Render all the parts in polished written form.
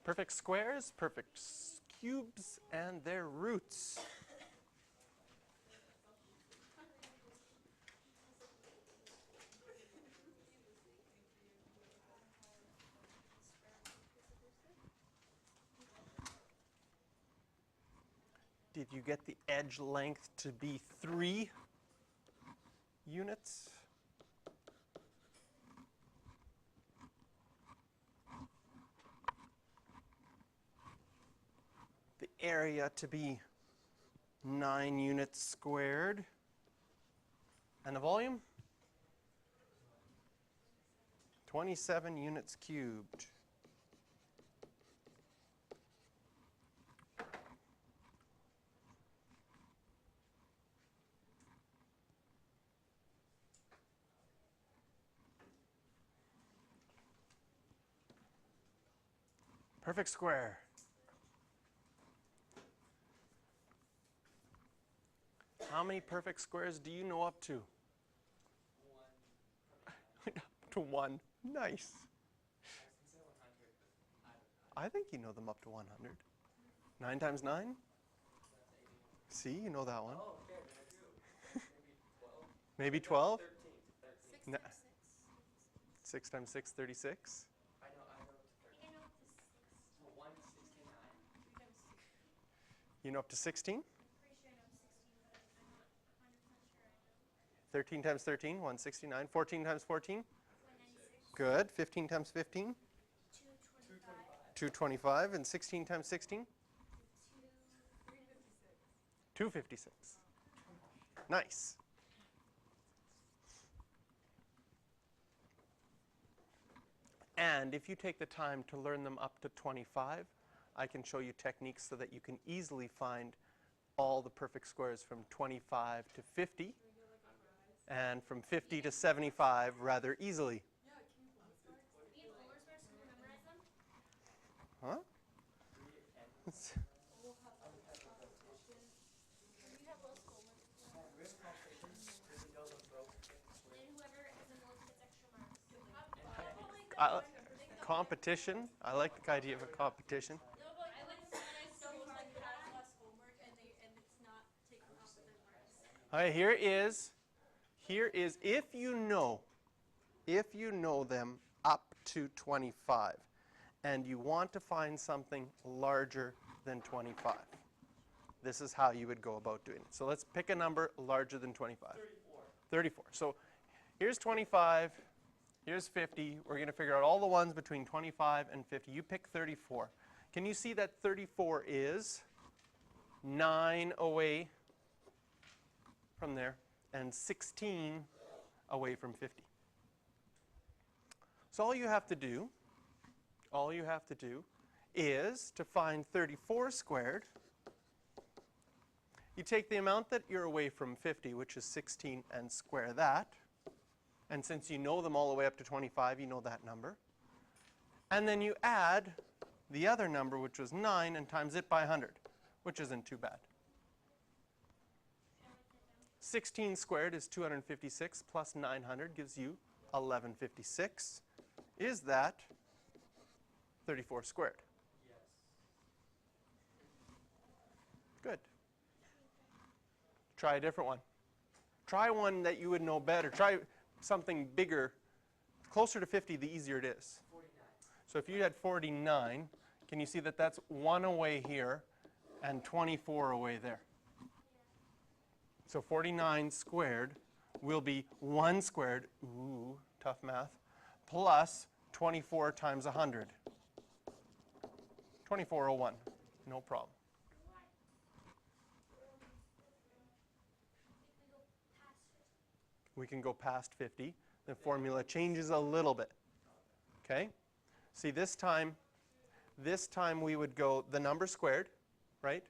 Perfect squares, perfect cubes, and their roots. Did you get the edge length to be 3 units? The area to be 9 units squared. And the volume? 27 units cubed. Perfect square. How many perfect squares do you know up to? 1. Up to 1. Nice. I think you know them up to 100. 9 times 9? See, you know that one. Oh, okay, then I do. Maybe 12? 13. 6 times 6, 36. I know up to 13. So 169. You know up to 16? I'm pretty sure I know 16, but I'm not 100% sure I know. 13 times 13, 169. 14 times 14? 196. Good. 15 times 15? 225. 225. And 16 times 16? 256. Nice. And if you take the time to learn them up to 25, I can show you techniques so that you can easily find all the perfect squares from 25 to 50 and from 50 to 75 rather easily. Huh? Competition. I like the idea of a competition. All right, here is if you know them up to 25 and you want to find something larger than 25. This is how you would go about doing it. So let's pick a number larger than 25. 34. So here's 25. Here's 50. We're going to figure out all the ones between 25 and 50. You pick 34. Can you see that 34 is 9 away from there and 16 away from 50? So all you have to do is to find 34 squared. You take the amount that you're away from 50, which is 16, and square that. And since you know them all the way up to 25, you know that number. And then you add the other number, which was 9, and times it by 100, which isn't too bad. 16 squared is 256 plus 900 gives you 1156. Is that 34 squared? Yes. Good. Try a different one. Try one that you would know better. Try something bigger. Closer to 50, the easier it is. 49. So if you had 49, can you see that that's 1 away here and 24 away there? So 49 squared will be 1 squared, ooh, tough math, plus 24 times 100. 2401, no problem. We can go past 50. The formula changes a little bit. Okay? See, this time we would go the number squared, right?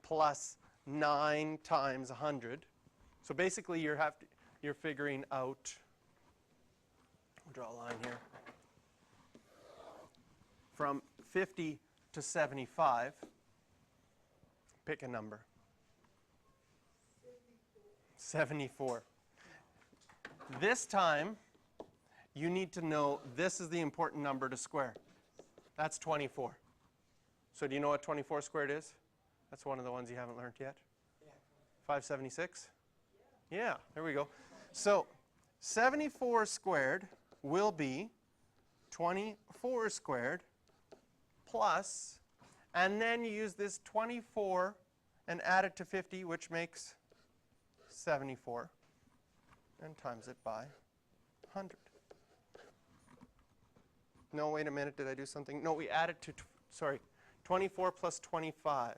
Plus 9 times 100. So basically you're figuring out, I'll draw a line here, from 50 to 75. Pick a number. 74. This time, you need to know this is the important number to square. That's 24. So do you know what 24 squared is? That's one of the ones you haven't learned yet. 576? Yeah, there we go. So 74 squared will be 24 squared plus, and then you use this 24 and add it to 50, which makes 74, and times it by 100. No, wait a minute, did I do something? No, we added to, sorry, 24 plus 25.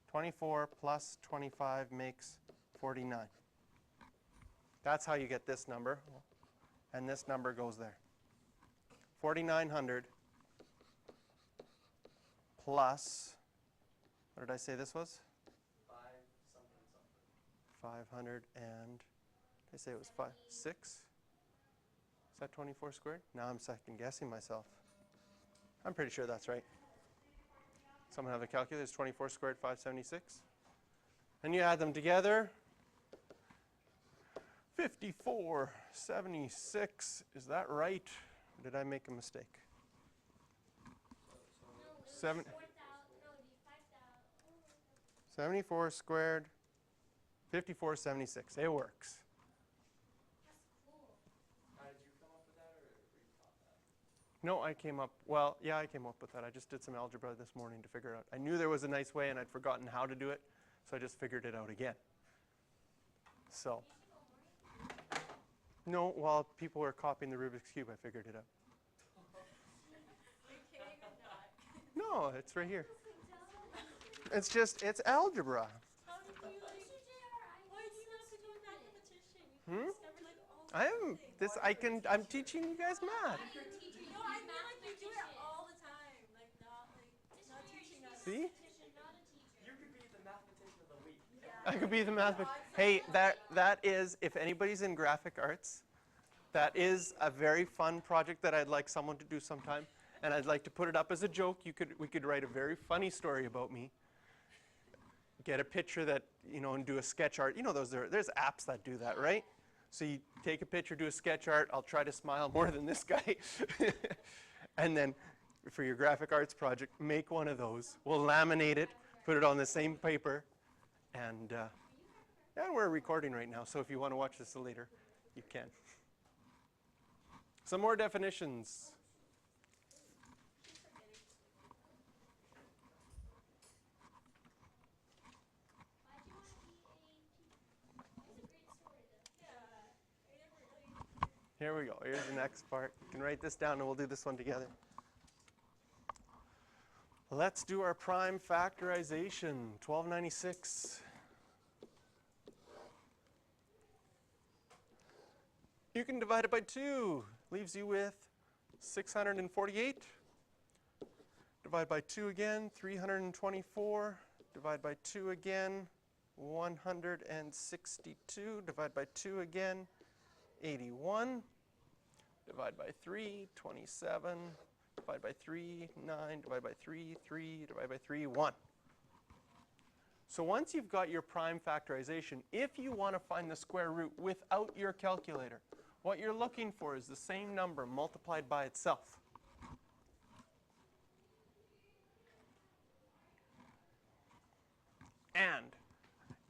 24 plus 25 makes 49. That's how you get this number, and this number goes there. 4,900 plus, what did I say this was? 500 and, did I say it was 6? Is that 24 squared? Now I'm second guessing myself. I'm pretty sure that's right. Someone have a calculator? It's 24 squared, 576. And you add them together. 5476. Is that right? Or did I make a mistake? No, 7. 4,000. No, it'd be 5,000. 74 squared, 5476. It works. That's cool. Did you come up with that, or were you taught that? No, I came up, well, yeah, I came up with that. I just did some algebra this morning to figure it out. I knew there was a nice way, and I'd forgotten how to do it, so I just figured it out again. So, no, while people were copying the Rubik's Cube, I figured it out. You're kidding or not? No, it's right here. It's just, it's algebra. How did you like? Why do you have to do a mathematician? Hmm? You discovered like all I am, this, I'm teaching you guys math. No, I feel like you do it all the time. Like not teaching us. See? Not a teacher. You could be the mathematician of the week. I could be the math. Hey, that is, if anybody's in graphic arts, that is a very fun project that I'd like someone to do sometime, and I'd like to put it up as a joke. We could write a very funny story about me. Get a picture that, and do a sketch art. There's apps that do that, right? So you take a picture, do a sketch art. I'll try to smile more than this guy, and then for your graphic arts project, make one of those. We'll laminate it, put it on the same paper. And we're recording right now, so if you want to watch this later, you can. Some more definitions. Why'd you want to be a teacher? It's a great story, though. Here we go. Here's the next part. You can write this down, and we'll do this one together. Let's do our prime factorization, 1296. You can divide it by 2. Leaves you with 648. Divide by 2 again, 324. Divide by 2 again, 162. Divide by 2 again, 81. Divide by 3, 27. Divide by 3, 9. Divide by 3, 3. Divide by 3, 1. So once you've got your prime factorization, if you want to find the square root without your calculator, what you're looking for is the same number multiplied by itself. And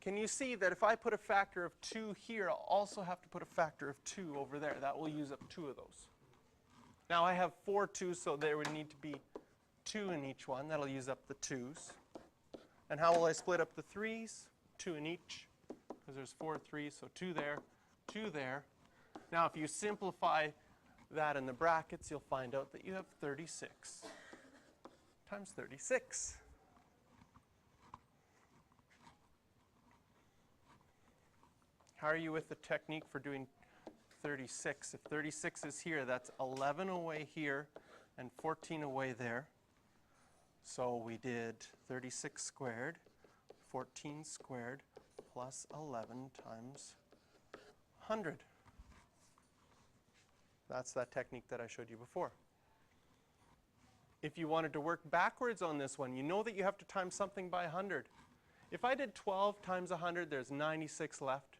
can you see that if I put a factor of 2 here, I'll also have to put a factor of 2 over there. That will use up 2 of those. Now I have 4 2's, so there would need to be 2 in each one. That'll use up the 2's. And how will I split up the 3's? 2 in each, because there's 4 3's, so 2 there, 2 there. Now if you simplify that in the brackets, you'll find out that you have 36 times 36. How are you with the technique for doing 36? If 36 is here, that's 11 away here and 14 away there. So we did 36 squared, 14 squared, plus 11 times 100. That's that technique that I showed you before. If you wanted to work backwards on this one, you know that you have to times something by 100. If I did 12 times 100, there's 96 left,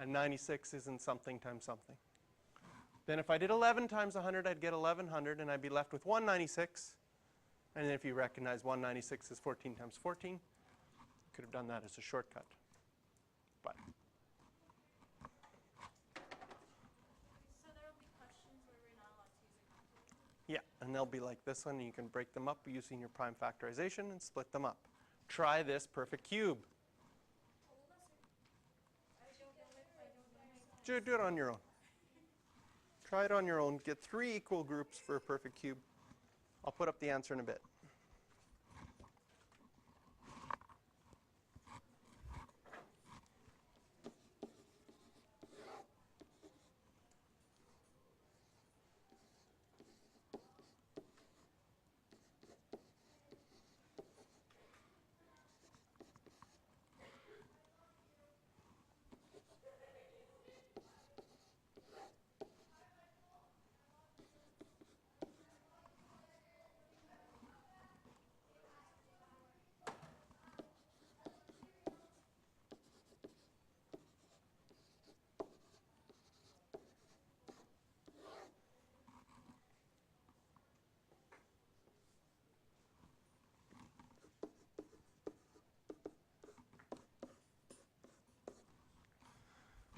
and 96 isn't something times something. Then if I did 11 times 100, I'd get 1100, and I'd be left with 196. And then if you recognize 196 is 14 times 14, you could have done that as a shortcut. But So there will be questions where we're not allowed to use a calculator? yeah, and they'll be like this one, and you can break them up using your prime factorization and split them up. Try this perfect cube. I don't know if I don't know my Do it on your own. Try it on your own. Get 3 equal groups for a perfect cube. I'll put up the answer in a bit.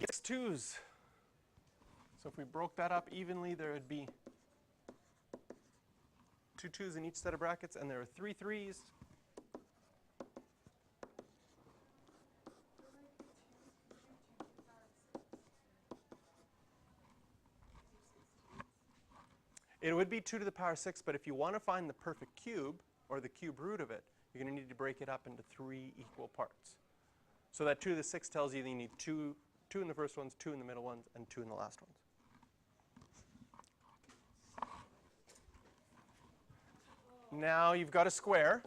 It's 2's. So if we broke that up evenly, there would be 2 2's in each set of brackets, and there are 3 3's. It would be 2 to the power 6, but if you want to find the perfect cube, or the cube root of it, you're going to need to break it up into 3 equal parts. So that 2 to the 6 tells you that you need 2 in the first ones, 2 in the middle ones, and 2 in the last ones. Now you've got a square.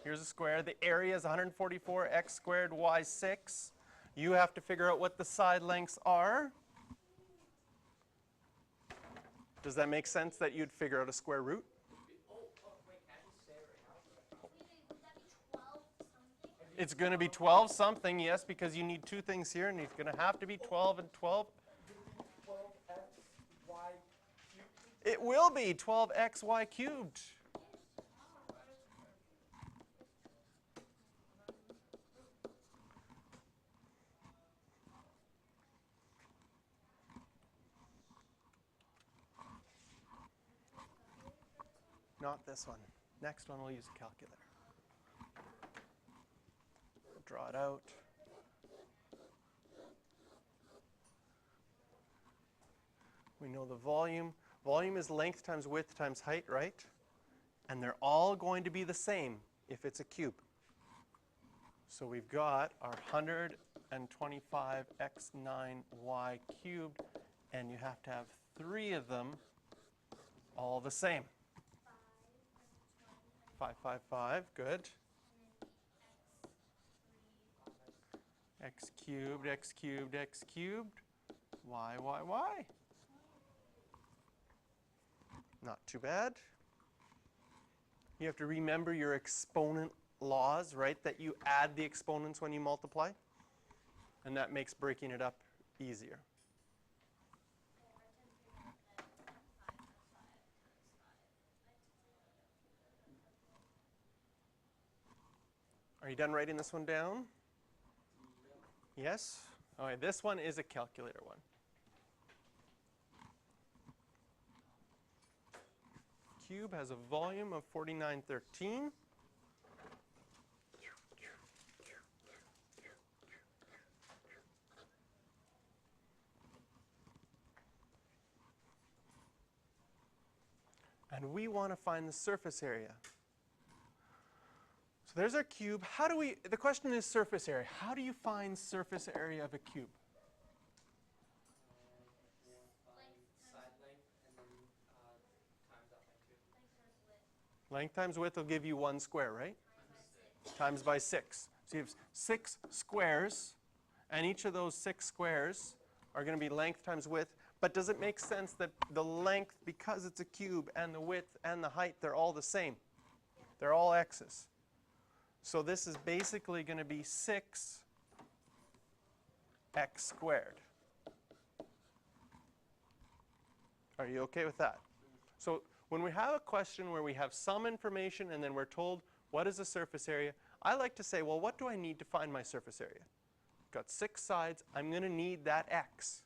Here's a square. The area is 144 x squared y 6. You have to figure out what the side lengths are. Does that make sense that you'd figure out a square root? Would that be 12 something? It's going to be 12 something, yes, because you need 2 things here, and it's going to have to be 12 and 12. It will be 12xy cubed. Not this one. Next one, we'll use a calculator. Draw it out. We know the volume. Volume is length times width times height, right? And they're all going to be the same if it's a cube. So we've got our 125x9y cubed, and you have to have 3 of them all the same. 5, 5, 5, good. X cubed, x cubed, x cubed, y, y, y. Not too bad. You have to remember your exponent laws, right? That you add the exponents when you multiply. And that makes breaking it up easier. Are you done writing this one down? Yes? Okay, this one is a calculator one. Cube has a volume of 4913. And we want to find the surface area. So there's our cube. How do we, the question is surface area. How do you find surface area of a cube? Side length and then times that by 2. Length times width will give you 1 square, right? Times by 6. So you have 6 squares, and each of those 6 squares are going to be length times width. But does it make sense that the length, because it's a cube, and the width and the height, they're all the same? They're all x's. So this is basically going to be 6x squared. Are you okay with that? So When we have a question where we have some information and then we're told what is the surface area, I like to say, well, what do I need to find my surface area? Got 6 sides. I'm going to need that x.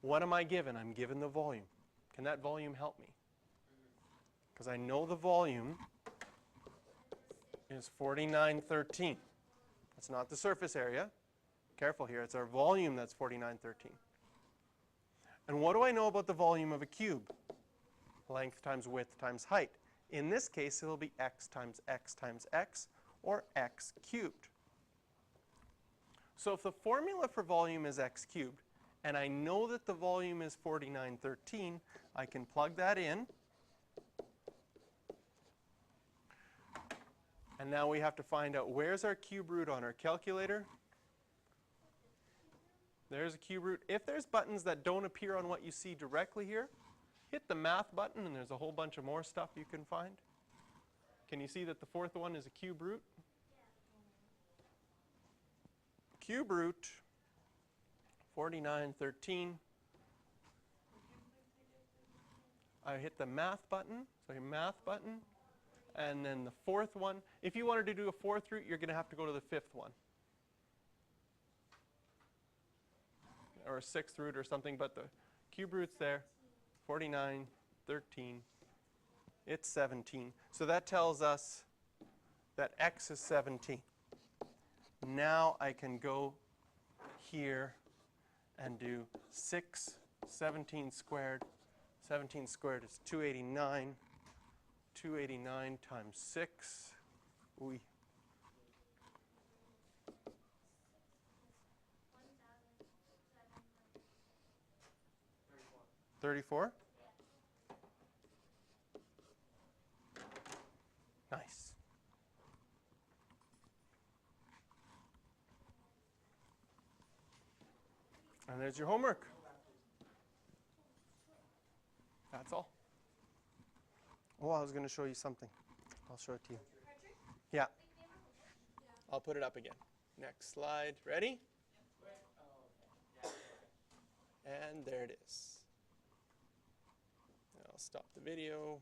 What am I given? I'm given the volume. Can that volume help me? Because I know the volume is 4913. That's not the surface area. Careful here. It's our volume that's 4913. And what do I know about the volume of a cube? Length times width times height. In this case, it'll be x times x times x, or x cubed. So if the formula for volume is x cubed, and I know that the volume is 4913, I can plug that in. And now we have to find out where's our cube root on our calculator. There's a cube root. If there's buttons that don't appear on what you see directly here, hit the math button and there's a whole bunch of more stuff you can find. Can you see that the 4th one is a cube root? Cube root 4913. I hit the math button, so math button, and then the 4th one. If you wanted to do a 4th root, you're going to have to go to the 5th one. Or a 6th root or something, but the cube root's there. 49, 13, it's 17. So that tells us that x is 17. Now I can go here and do 6, 17 squared. 17 squared is 289. 289 times 6. Ooh. 34? Nice. And there's your homework. That's all. Oh, I was going to show you something. I'll show it to you. Yeah. I'll put it up again. Next slide. Ready? And there it is. I'll stop the video.